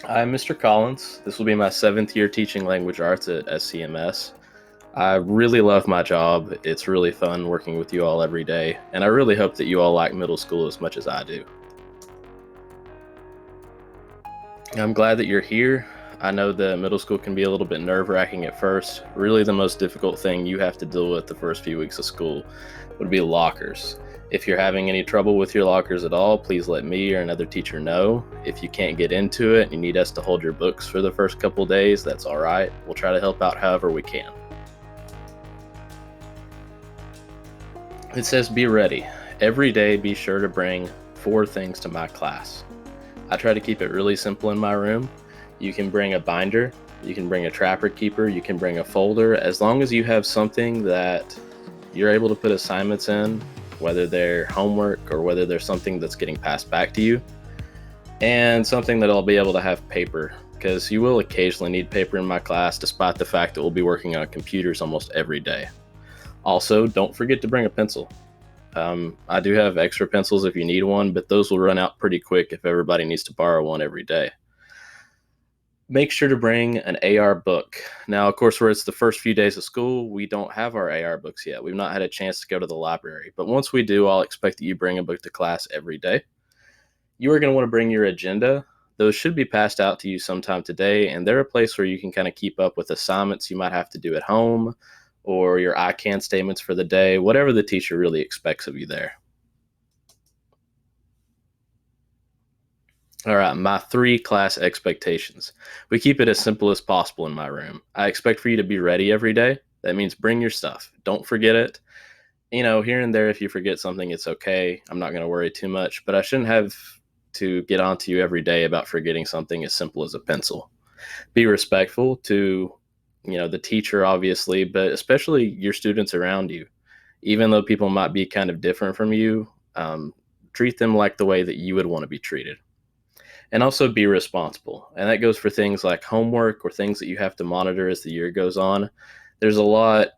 I'm Mr. Collins. This will be my seventh year teaching language arts at SCMS. I really love my job. It's really fun working with you all every day, and I really hope that you all like middle school as much as I do. I'm glad that you're here. I know that middle school can be a little bit nerve-wracking at first. Really, the most difficult thing you have to deal with the first few weeks of school would be lockers. If you're having any trouble with your lockers at all, please let me or another teacher know. If you can't get into it and you need us to hold your books for the first couple days, that's all right. We'll try to help out however we can. It says be ready. Every day, be sure to bring 4 things to my class. I try to keep it really simple in my room. You can bring a binder, you can bring a trapper keeper, you can bring a folder, as long as you have something that you're able to put assignments in, whether they're homework or whether there's something that's getting passed back to you, and something that I'll be able to have paper, because you will occasionally need paper in my class, despite the fact that we'll be working on computers almost every day. Also, don't forget to bring a pencil. I do have extra pencils if you need one, but those will run out pretty quick if everybody needs to borrow one every day. Make sure to bring an AR book. Now, of course, where it's the first few days of school, we don't have our AR books yet. We've not had a chance to go to the library. But once we do, I'll expect that you bring a book to class every day. You are going to want to bring your agenda. Those should be passed out to you sometime today, and they're a place where you can kind of keep up with assignments you might have to do at home or your I can statements for the day, whatever the teacher really expects of you there. All right, my 3 class expectations. We keep it as simple as possible in my room. I expect for you to be ready every day. That means bring your stuff. Don't forget it. Here and there, if you forget something, it's okay. I'm not going to worry too much, but I shouldn't have to get on to you every day about forgetting something as simple as a pencil. Be respectful to, the teacher, obviously, but especially your students around you. Even though people might be kind of different from you, treat them like the way that you would want to be treated. And also be responsible. And that goes for things like homework or things that you have to monitor as the year goes on. There's a lot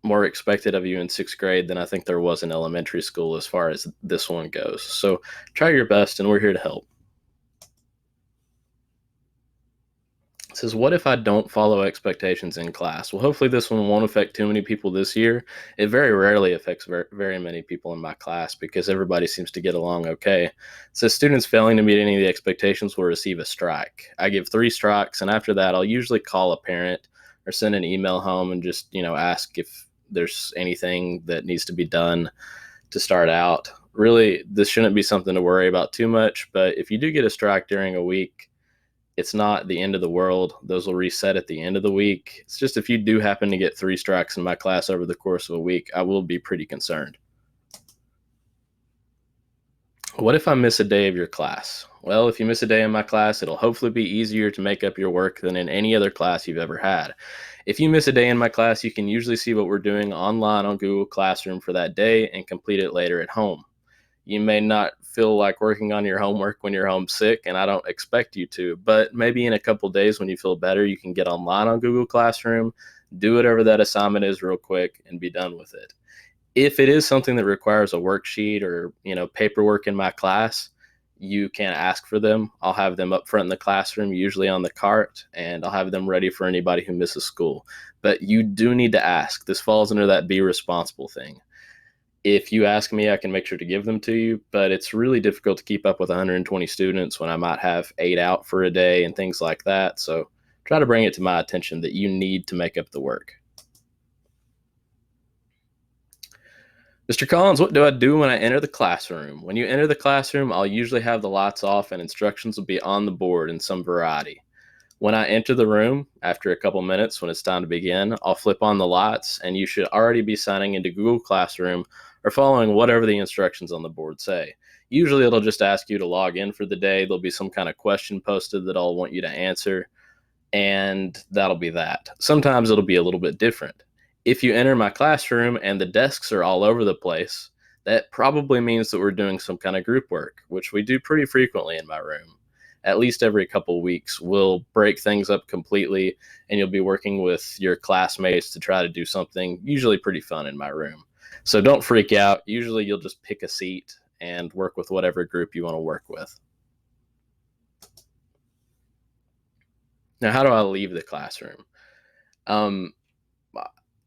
more expected of you in 6th grade than I think there was in elementary school as far as this one goes. So try your best, and we're here to help. It says, what if I don't follow expectations in class? Well, hopefully this one won't affect too many people this year. It very rarely affects very many people in my class because everybody seems to get along okay. It says students failing to meet any of the expectations will receive a strike. I give 3 strikes, and after that, I'll usually call a parent or send an email home and just, ask if there's anything that needs to be done to start out. Really, this shouldn't be something to worry about too much, but if you do get a strike during a week, it's not the end of the world. Those will reset at the end of the week. It's just if you do happen to get 3 strikes in my class over the course of a week, I will be pretty concerned. What if I miss a day of your class? Well, if you miss a day in my class, it'll hopefully be easier to make up your work than in any other class you've ever had. If you miss a day in my class, you can usually see what we're doing online on Google Classroom for that day and complete it later at home. You may not feel like working on your homework when you're homesick, and I don't expect you to, but maybe in a couple days when you feel better, you can get online on Google Classroom, do whatever that assignment is real quick, and be done with it. If it is something that requires a worksheet or, paperwork in my class, you can ask for them. I'll have them up front in the classroom, usually on the cart, and I'll have them ready for anybody who misses school. But you do need to ask. This falls under that be responsible thing. If you ask me, I can make sure to give them to you, but it's really difficult to keep up with 120 students when I might have 8 out for a day and things like that. So try to bring it to my attention that you need to make up the work. Mr. Collins, what do I do when I enter the classroom? When you enter the classroom, I'll usually have the lights off and instructions will be on the board in some variety. When I enter the room, after a couple minutes when it's time to begin, I'll flip on the lights and you should already be signing into Google Classroom or following whatever the instructions on the board say. Usually it'll just ask you to log in for the day. There'll be some kind of question posted that I'll want you to answer, and that'll be that. Sometimes it'll be a little bit different. If you enter my classroom and the desks are all over the place, that probably means that we're doing some kind of group work, which we do pretty frequently in my room. At least every couple weeks, we'll break things up completely, and you'll be working with your classmates to try to do something usually pretty fun in my room. So don't freak out. Usually you'll just pick a seat and work with whatever group you want to work with. Now, how do I leave the classroom? Um,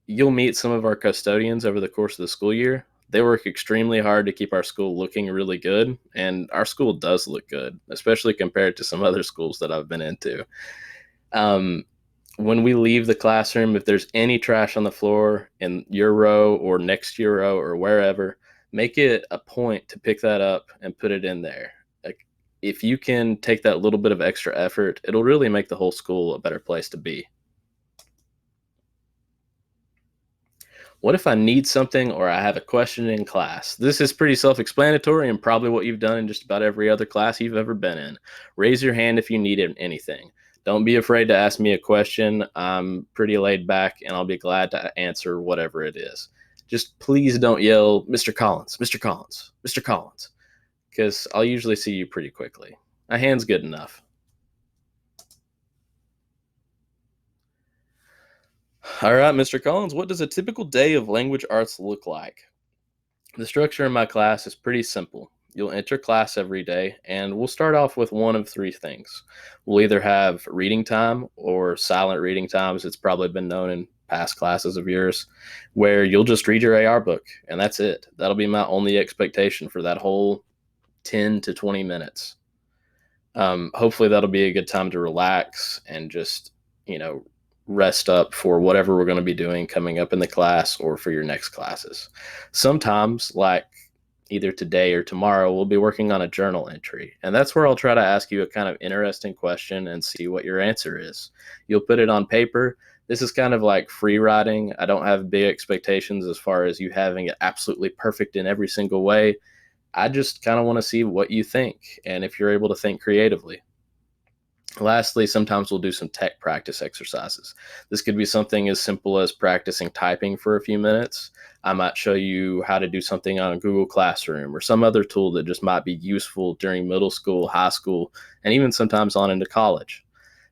you'll meet some of our custodians over the course of the school year. They work extremely hard to keep our school looking really good, and our school does look good, especially compared to some other schools that I've been into. Um, when we leave the classroom, if there's any trash on the floor in your row or next to your row or wherever, make it a point to pick that up and put it in there. Like, if you can take that little bit of extra effort, it'll really make the whole school a better place to be. What if I need something or I have a question in class? This is pretty self explanatory and probably what you've done in just about every other class you've ever been in. Raise your hand if you need anything. Don't be afraid to ask me a question. I'm pretty laid back and I'll be glad to answer whatever it is. Just please don't yell, Mr. Collins, Mr. Collins, Mr. Collins, because I'll usually see you pretty quickly. A hand's good enough. All right, Mr. Collins, what does a typical day of language arts look like? The structure in my class is pretty simple. You'll enter class every day, and we'll start off with one of three things. We'll either have reading time or silent reading times. It's probably been known in past classes of yours, where you'll just read your AR book, and that's it. That'll be my only expectation for that whole 10 to 20 minutes. Hopefully, that'll be a good time to relax and just, you know, rest up for whatever we're going to be doing coming up in the class or for your next classes. Sometimes, like either today or tomorrow, we'll be working on a journal entry. And that's where I'll try to ask you a kind of interesting question and see what your answer is. You'll put it on paper. This is kind of like free writing. I don't have big expectations as far as you having it absolutely perfect in every single way. I just kind of want to see what you think and if you're able to think creatively. Lastly, sometimes we'll do some tech practice exercises. This could be something as simple as practicing typing for a few minutes. I might show you how to do something on Google Classroom or some other tool that just might be useful during middle school, high school, and even sometimes on into college.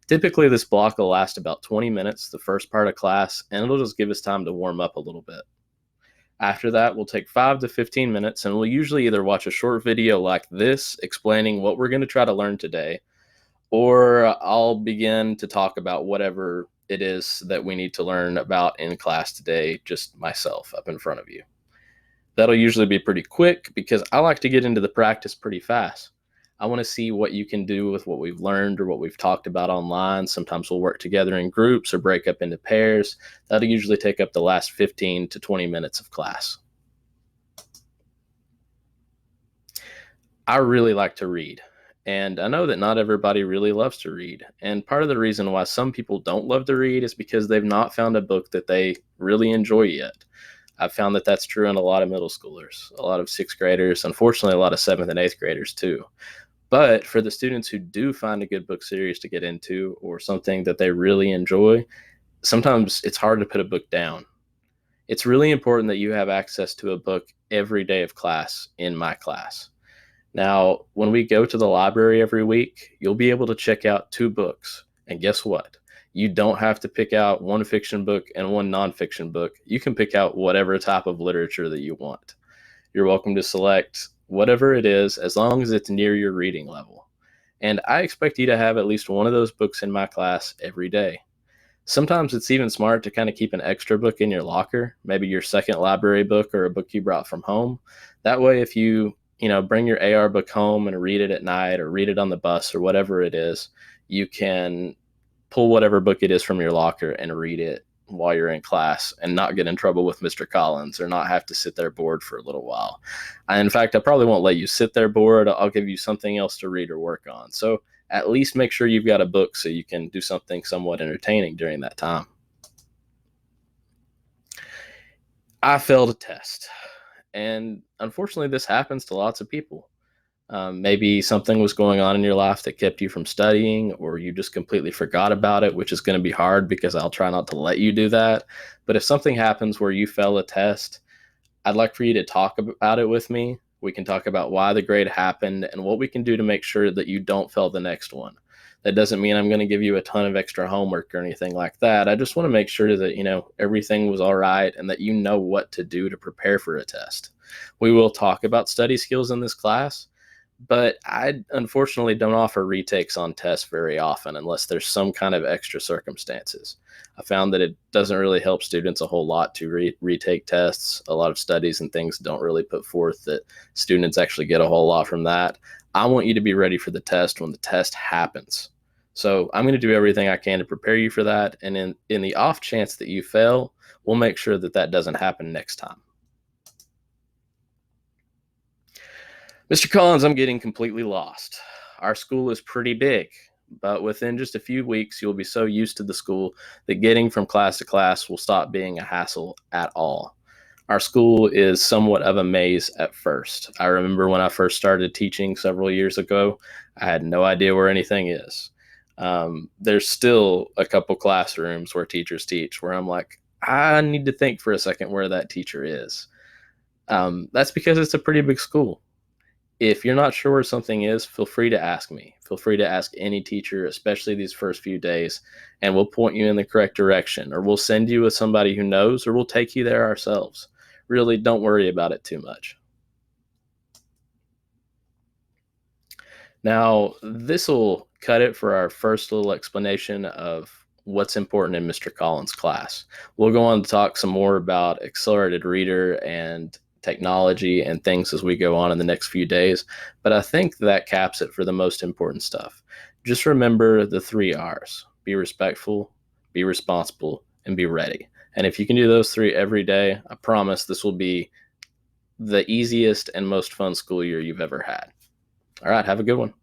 Typically, this block will last about 20 minutes, the first part of class, and it'll just give us time to warm up a little bit. After that, we'll take 5 to 15 minutes and we'll usually either watch a short video like this explaining what we're going to try to learn today, or I'll begin to talk about whatever it is that we need to learn about in class today, just myself up in front of you. That'll usually be pretty quick because I like to get into the practice pretty fast. I want to see what you can do with what we've learned or what we've talked about online. Sometimes we'll work together in groups or break up into pairs. That'll usually take up the last 15 to 20 minutes of class. I really like to read. And I know that not everybody really loves to read. And part of the reason why some people don't love to read is because they've not found a book that they really enjoy yet. I've found that that's true in a lot of middle schoolers, a lot of sixth graders, unfortunately, a lot of seventh and eighth graders too. But for the students who do find a good book series to get into or something that they really enjoy, sometimes it's hard to put a book down. It's really important that you have access to a book every day of class in my class. Now, when we go to the library every week, you'll be able to check out two books. And guess what? You don't have to pick out one fiction book and one nonfiction book. You can pick out whatever type of literature that you want. You're welcome to select whatever it is as long as it's near your reading level. And I expect you to have at least one of those books in my class every day. Sometimes it's even smart to kind of keep an extra book in your locker, maybe your second library book or a book you brought from home. That way, if you bring your AR book home and read it at night or read it on the bus or whatever it is, you can pull whatever book it is from your locker and read it while you're in class and not get in trouble with Mr. Collins or not have to sit there bored for a little while. In fact, I probably won't let you sit there bored. I'll give you something else to read or work on. So at least make sure you've got a book so you can do something somewhat entertaining during that time. I failed a test. And unfortunately, this happens to lots of people. Maybe something was going on in your life that kept you from studying, or you just completely forgot about it, which is going to be hard because I'll try not to let you do that. But if something happens where you fail a test, I'd like for you to talk about it with me. We can talk about why the grade happened and what we can do to make sure that you don't fail the next one. That doesn't mean I'm going to give you a ton of extra homework or anything like that. I just want to make sure that, everything was all right and that you know what to do to prepare for a test. We will talk about study skills in this class, but I unfortunately don't offer retakes on tests very often unless there's some kind of extra circumstances. I found that it doesn't really help students a whole lot to retake tests. A lot of studies and things don't really put forth that students actually get a whole lot from that. I want you to be ready for the test when the test happens. So I'm going to do everything I can to prepare you for that. And in the off chance that you fail, we'll make sure that that doesn't happen next time. Mr. Collins, I'm getting completely lost. Our school is pretty big, but within just a few weeks, you'll be so used to the school that getting from class to class will stop being a hassle at all. Our school is somewhat of a maze at first. I remember when I first started teaching several years ago, I had no idea where anything is. There's still a couple classrooms where teachers teach where I'm like, I need to think for a second where that teacher is. That's because it's a pretty big school. If you're not sure where something is, feel free to ask me. Feel free to ask any teacher, especially these first few days, and we'll point you in the correct direction, or we'll send you with somebody who knows, or we'll take you there ourselves. Really, don't worry about it too much. Now, this will cut it for our first little explanation of what's important in Mr. Collins' class. We'll go on to talk some more about accelerated reader and technology and things as we go on in the next few days, but I think that caps it for the most important stuff. Just remember the 3 R's: be respectful, be responsible, and be ready. And if you can do those 3 every day, I promise this will be the easiest and most fun school year you've ever had. All right, have a good one.